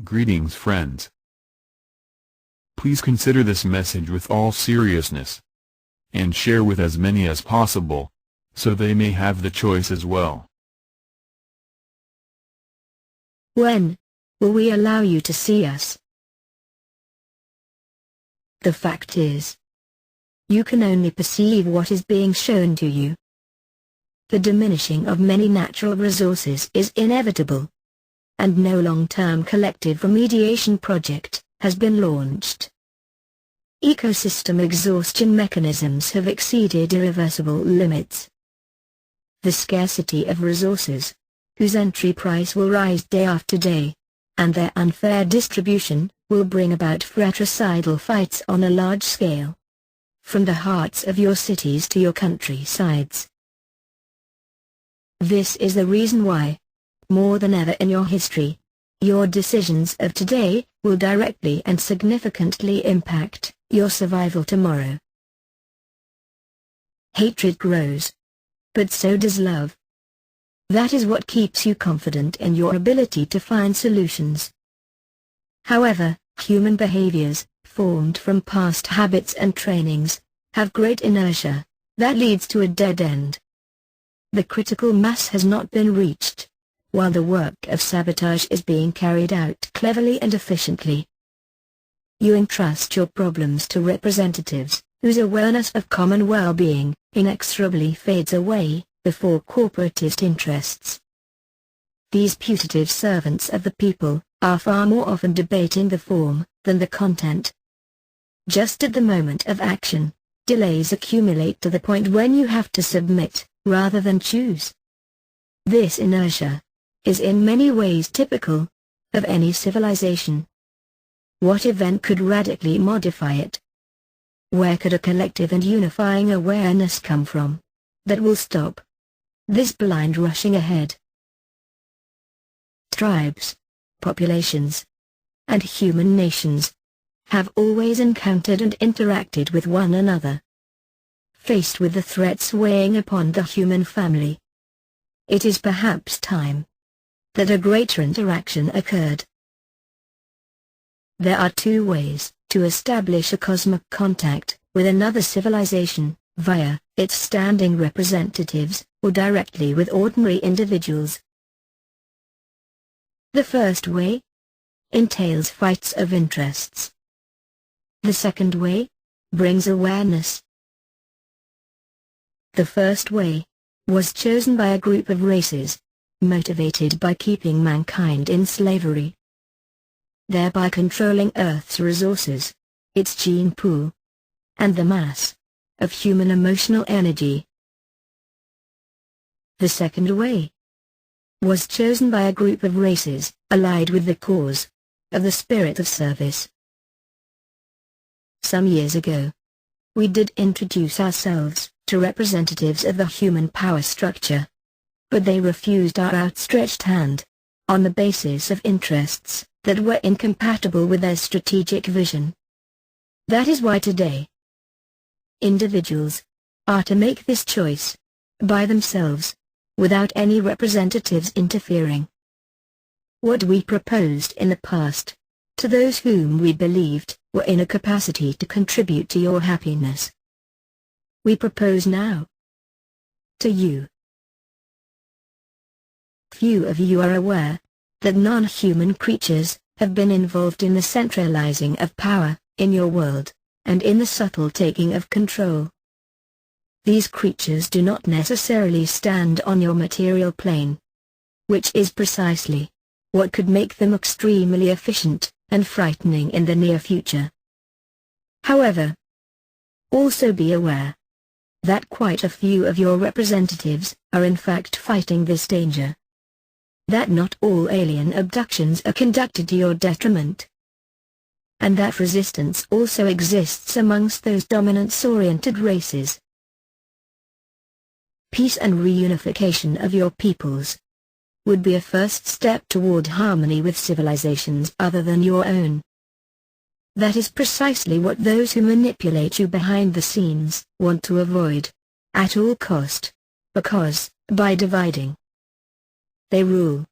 Greetings friends. Please consider this message with all seriousness, and share with as many as possible, so they may have the choice as well. When will we allow you to see us? The fact is, you can only perceive what is being shown to you. The diminishing of many natural resources is inevitable, and no long-term collective remediation project has been launched. Ecosystem exhaustion mechanisms have exceeded irreversible limits. The scarcity of resources, whose entry price will rise day after day, and their unfair distribution, will bring about fratricidal fights on a large scale, from the hearts of your cities to your countrysides. This is the reason why, more than ever in your history, your decisions of today will directly and significantly impact your survival tomorrow. Hatred grows, but so does love. That is what keeps you confident in your ability to find solutions. However, human behaviors, formed from past habits and trainings, have great inertia that leads to a dead end. The critical mass has not been reached, while the work of sabotage is being carried out cleverly and efficiently. You entrust your problems to representatives, whose awareness of common well-being inexorably fades away before corporatist interests. These putative servants of the people are far more often debating the form than the content. Just at the moment of action, delays accumulate to the point when you have to submit, rather than choose. This inertia is in many ways typical of any civilization. What event could radically modify it? Where could a collective and unifying awareness come from that will stop this blind rushing ahead? Tribes, populations, and human nations have always encountered and interacted with one another. Faced with the threats weighing upon the human family, it is perhaps time that a greater interaction occurred. There are two ways to establish a cosmic contact with another civilization, via its standing representatives, or directly with ordinary individuals. The first way entails fights of interests. The second way brings awareness. The first way was chosen by a group of races, motivated by keeping mankind in slavery, thereby controlling Earth's resources, its gene pool, and the mass of human emotional energy. The second way was chosen by a group of races, allied with the cause of the spirit of service. Some years ago, we did introduce ourselves to representatives of the human power structure, but they refused our outstretched hand, on the basis of interests that were incompatible with their strategic vision. That is why today, individuals are to make this choice by themselves, without any representatives interfering. What we proposed in the past, to those whom we believed were in a capacity to contribute to your happiness, we propose now to you. Few of you are aware that non-human creatures have been involved in the centralizing of power in your world, and in the subtle taking of control. These creatures do not necessarily stand on your material plane, which is precisely what could make them extremely efficient and frightening in the near future. However, also be aware that quite a few of your representatives are in fact fighting this danger. That not all alien abductions are conducted to your detriment, and that resistance also exists amongst those dominance-oriented races. Peace and reunification of your peoples would be a first step toward harmony with civilizations other than your own. That is precisely what those who manipulate you behind the scenes want to avoid, at all cost, because, by dividing, they rule.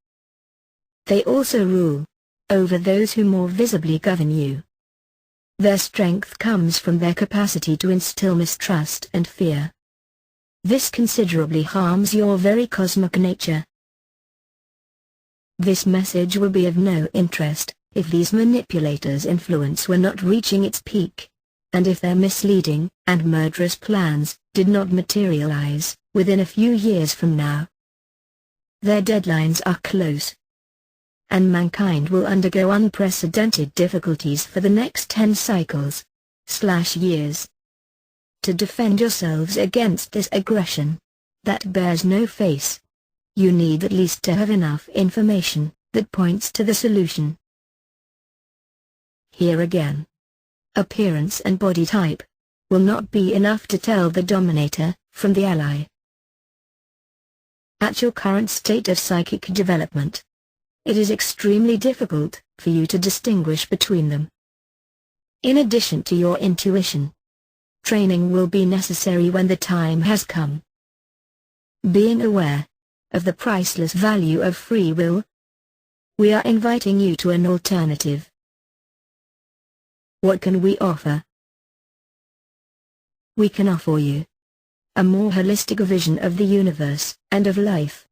They also rule over those who more visibly govern you. Their strength comes from their capacity to instill mistrust and fear. This considerably harms your very cosmic nature. This message will be of no interest if these manipulators' influence were not reaching its peak, and if their misleading and murderous plans did not materialize within a few years from now. Their deadlines are close, and mankind will undergo unprecedented difficulties for the next 10 cycles/years. To defend yourselves against this aggression that bears no face, you need at least to have enough information that points to the solution. Here again, appearance and body type will not be enough to tell the dominator from the ally. At your current state of psychic development, it is extremely difficult for you to distinguish between them. In addition to your intuition, training will be necessary when the time has come. Being aware of the priceless value of free will, we are inviting you to an alternative. What can we offer? We can offer you a more holistic vision of the universe and of life.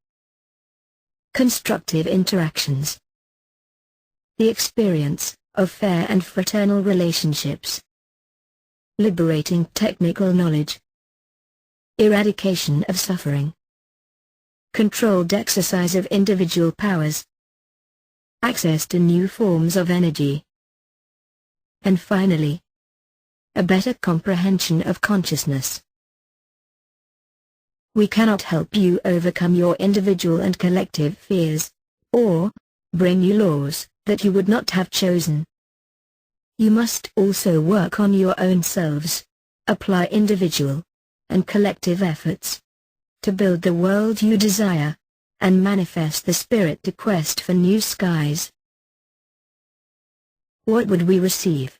Constructive interactions. The experience of fair and fraternal relationships. Liberating technical knowledge. Eradication of suffering. Controlled exercise of individual powers. Access to new forms of energy. And finally, a better comprehension of consciousness. We cannot help you overcome your individual and collective fears, or bring you laws that you would not have chosen. You must also work on your own selves, apply individual and collective efforts to build the world you desire, and manifest the spirit to quest for new skies. What would we receive?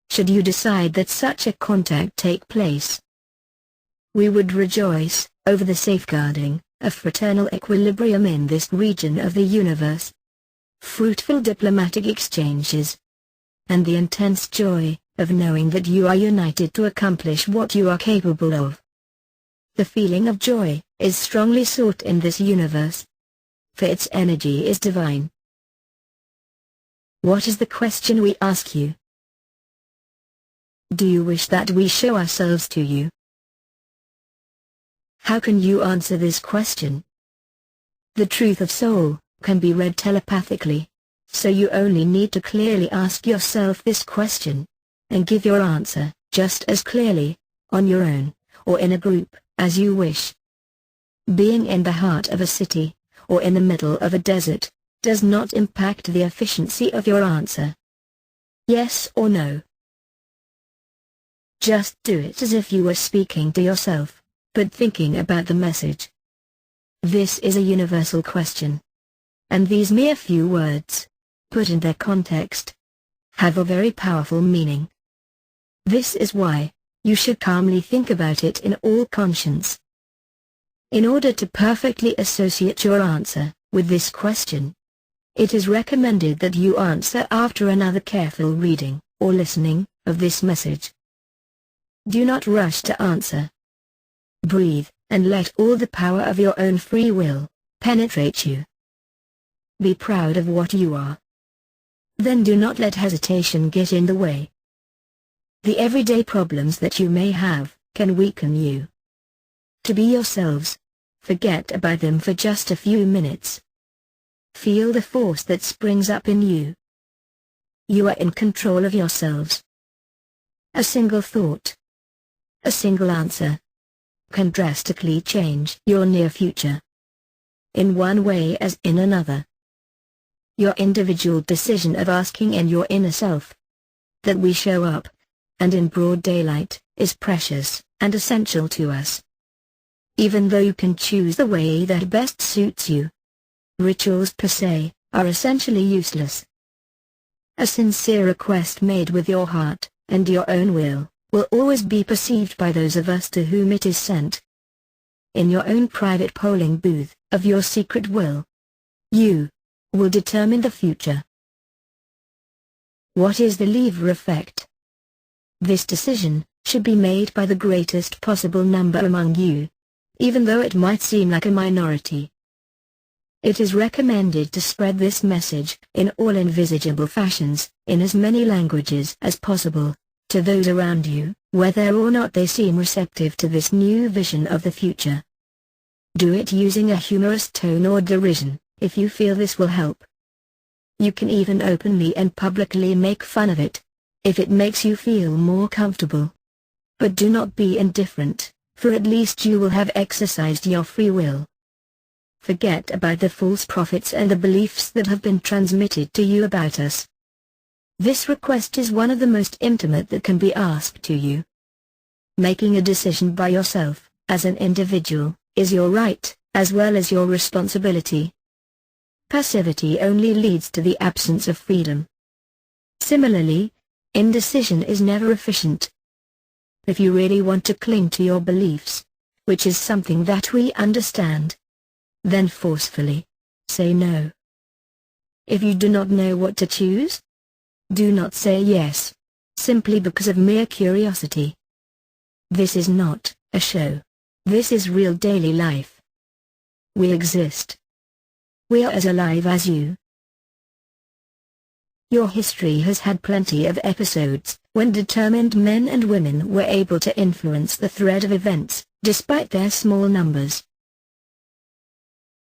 Should you decide that such a contact take place? We would rejoice over the safeguarding of fraternal equilibrium in this region of the universe, fruitful diplomatic exchanges, and the intense joy of knowing that you are united to accomplish what you are capable of. The feeling of joy is strongly sought in this universe, for its energy is divine. What is the question we ask you? Do you wish that we show ourselves to you? How can you answer this question? The truth of soul can be read telepathically, so you only need to clearly ask yourself this question, and give your answer just as clearly, on your own, or in a group, as you wish. Being in the heart of a city, or in the middle of a desert, does not impact the efficiency of your answer. Yes or no. Just do it as if you were speaking to yourself, but thinking about the message. This is a universal question. And these mere few words, put in their context, have a very powerful meaning. This is why you should calmly think about it in all conscience. In order to perfectly associate your answer with this question, it is recommended that you answer after another careful reading or listening of this message. Do not rush to answer. Breathe, and let all the power of your own free will penetrate you. Be proud of what you are. Then do not let hesitation get in the way. The everyday problems that you may have can weaken you. To be yourselves, forget about them for just a few minutes. Feel the force that springs up in you. You are in control of yourselves. A single thought, a single answer, can drastically change your near future. In one way as in another. Your individual decision of asking in your inner self that we show up, and in broad daylight, is precious and essential to us. Even though you can choose the way that best suits you, rituals per se are essentially useless. A sincere request made with your heart and your own will always be perceived by those of us to whom it is sent. In your own private polling booth of your secret will, you will determine the future. What is the lever effect? This decision should be made by the greatest possible number among you, even though it might seem like a minority. It is recommended to spread this message, in all envisageable fashions, in as many languages as possible, to those around you, whether or not they seem receptive to this new vision of the future. Do it using a humorous tone or derision, if you feel this will help. You can even openly and publicly make fun of it, if it makes you feel more comfortable. But do not be indifferent, for at least you will have exercised your free will. Forget about the false prophets and the beliefs that have been transmitted to you about us. This request is one of the most intimate that can be asked to you. Making a decision by yourself, as an individual, is your right, as well as your responsibility. Passivity only leads to the absence of freedom. Similarly, indecision is never efficient. If you really want to cling to your beliefs, which is something that we understand, then forcefully say no. If you do not know what to choose, do not say yes, simply because of mere curiosity. This is not a show. This is real daily life. We exist. We are as alive as you. Your history has had plenty of episodes when determined men and women were able to influence the thread of events, despite their small numbers.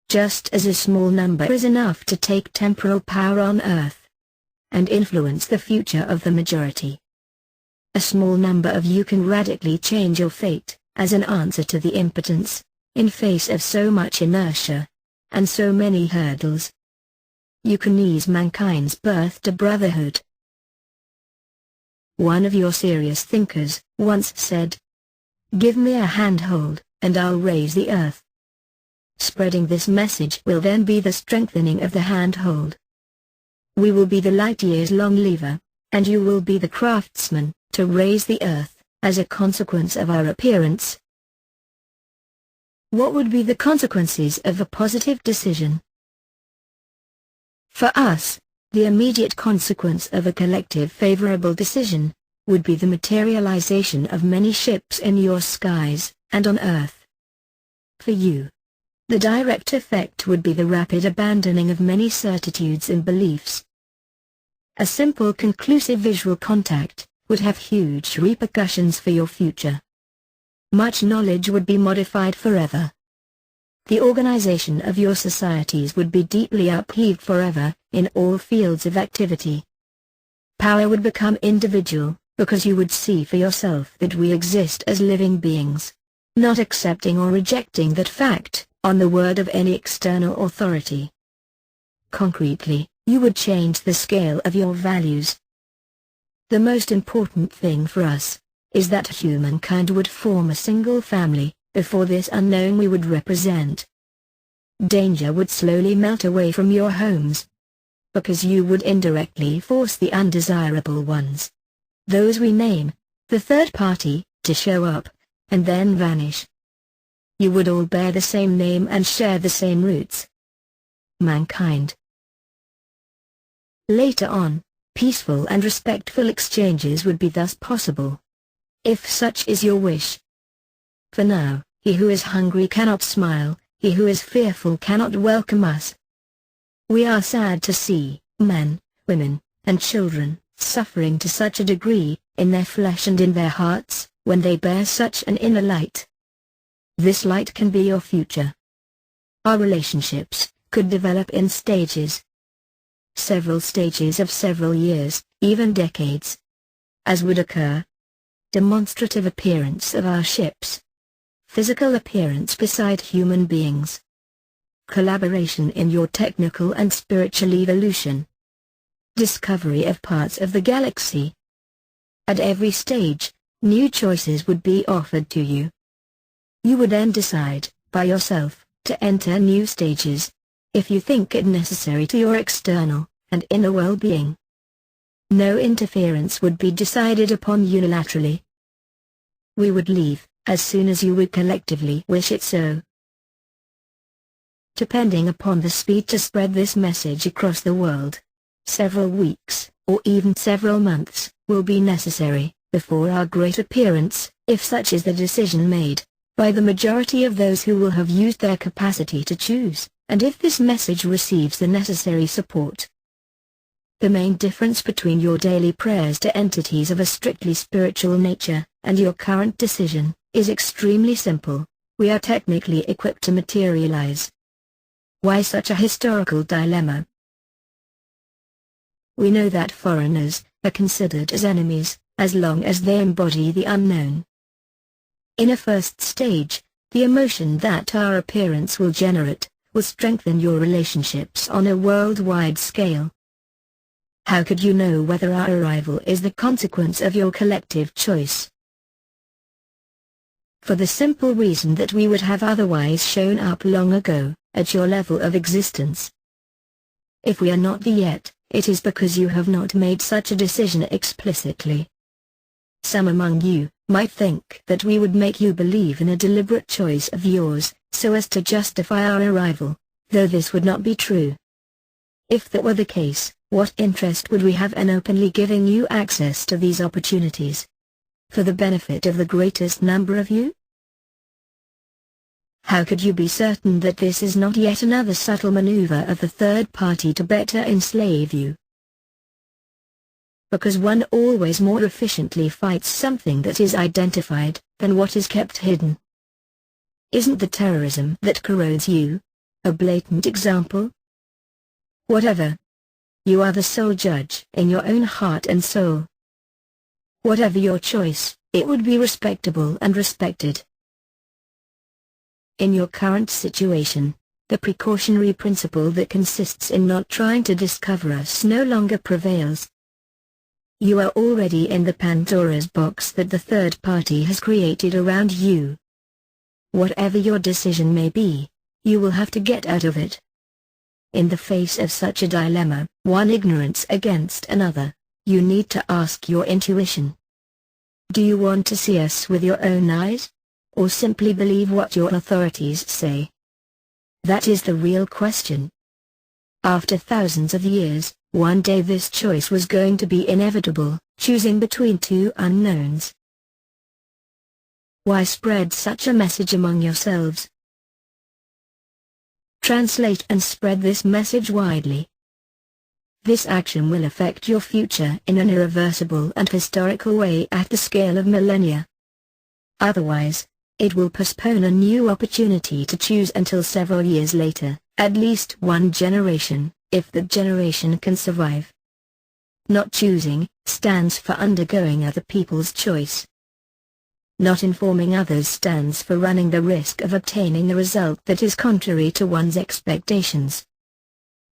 Just as a small number is enough to take temporal power on earth and influence the future of the majority, a small number of you can radically change your fate, as an answer to the impotence, in face of so much inertia, and so many hurdles. You can ease mankind's birth to brotherhood. One of your serious thinkers once said, "Give me a handhold, and I'll raise the earth." Spreading this message will then be the strengthening of the handhold. We will be the light-years-long lever, and you will be the craftsman, to raise the earth, as a consequence of our appearance. What would be the consequences of a positive decision? For us, the immediate consequence of a collective favorable decision would be the materialization of many ships in your skies and on Earth. For you, the direct effect would be the rapid abandoning of many certitudes and beliefs. A simple conclusive visual contact would have huge repercussions for your future. Much knowledge would be modified forever. The organization of your societies would be deeply upheaved forever, in all fields of activity. Power would become individual, because you would see for yourself that we exist as living beings, not accepting or rejecting that fact, on the word of any external authority. Concretely, you would change the scale of your values. The most important thing for us is that humankind would form a single family, before this unknown we would represent. Danger would slowly melt away from your homes, because you would indirectly force the undesirable ones, those we name, the third party, to show up, and then vanish. You would all bear the same name and share the same roots. Mankind. Later on, peaceful and respectful exchanges would be thus possible, if such is your wish. For now, he who is hungry cannot smile, he who is fearful cannot welcome us. We are sad to see men, women, and children suffering to such a degree, in their flesh and in their hearts, when they bear such an inner light. This light can be your future. Our relationships could develop in stages. Several stages of several years, even decades. As would occur. Demonstrative appearance of our ships. Physical appearance beside human beings. Collaboration in your technical and spiritual evolution. Discovery of parts of the galaxy. At every stage, new choices would be offered to you. You would then decide, by yourself, to enter new stages, if you think it necessary to your external and inner well-being. No interference would be decided upon unilaterally. We would leave, as soon as you would collectively wish it so. depending upon the speed to spread this message across the world. Several weeks, or even several months, will be necessary, before our great appearance, if such is the decision made, by the majority of those who will have used their capacity to choose, and if this message receives the necessary support. The main difference between your daily prayers to entities of a strictly spiritual nature, and your current decision, is extremely simple. We are technically equipped to materialize. Why such a historical dilemma? We know that foreigners are considered as enemies, as long as they embody the unknown. In a first stage, the emotion that our appearance will generate, will strengthen your relationships on a worldwide scale. How could you know whether our arrival is the consequence of your collective choice? For the simple reason that we would have otherwise shown up long ago, at your level of existence. If we are not there yet, it is because you have not made such a decision explicitly. Some among you might think that we would make you believe in a deliberate choice of yours, so as to justify our arrival, though this would not be true. If that were the case, what interest would we have in openly giving you access to these opportunities? For the benefit of the greatest number of you? How could you be certain that this is not yet another subtle maneuver of the third party to better enslave you? Because one always more efficiently fights something that is identified, than what is kept hidden. Isn't the terrorism that corrodes you a blatant example? Whatever. You are the sole judge in your own heart and soul. Whatever your choice, it would be respectable and respected. In your current situation, the precautionary principle that consists in not trying to discover us no longer prevails. You are already in the Pandora's box that the third party has created around you. Whatever your decision may be, you will have to get out of it. In the face of such a dilemma, one ignorance against another, you need to ask your intuition. Do you want to see us with your own eyes? Or simply believe what your authorities say? That is the real question. After thousands of years, one day this choice was going to be inevitable, choosing between two unknowns. Why spread such a message among yourselves? Translate and spread this message widely. This action will affect your future in an irreversible and historical way at the scale of millennia. Otherwise, it will postpone a new opportunity to choose until several years later, at least one generation, if that generation can survive. Not choosing stands for undergoing other people's choice. Not informing others stands for running the risk of obtaining a result that is contrary to one's expectations.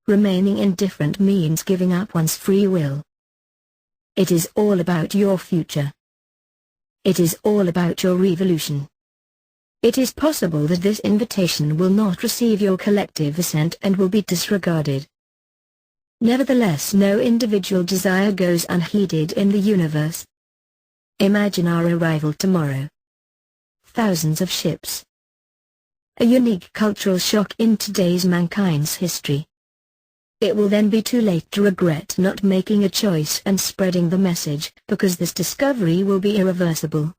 Remaining indifferent means giving up one's free will. It is all about your future. It is all about your revolution. It is possible that this invitation will not receive your collective assent and will be disregarded. Nevertheless, no individual desire goes unheeded in the universe. Imagine our arrival tomorrow. Thousands of ships. A unique cultural shock in today's mankind's history. It will then be too late to regret not making a choice and spreading the message, because this discovery will be irreversible.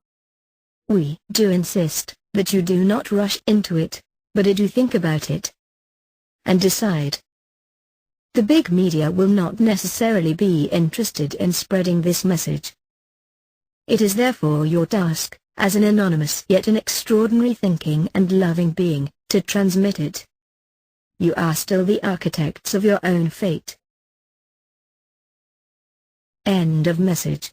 We do insist that you do not rush into it, but do think about it and decide. The big media will not necessarily be interested in spreading this message. It is therefore your task, as an anonymous yet an extraordinary thinking and loving being, to transmit it. You are still the architects of your own fate. End of message.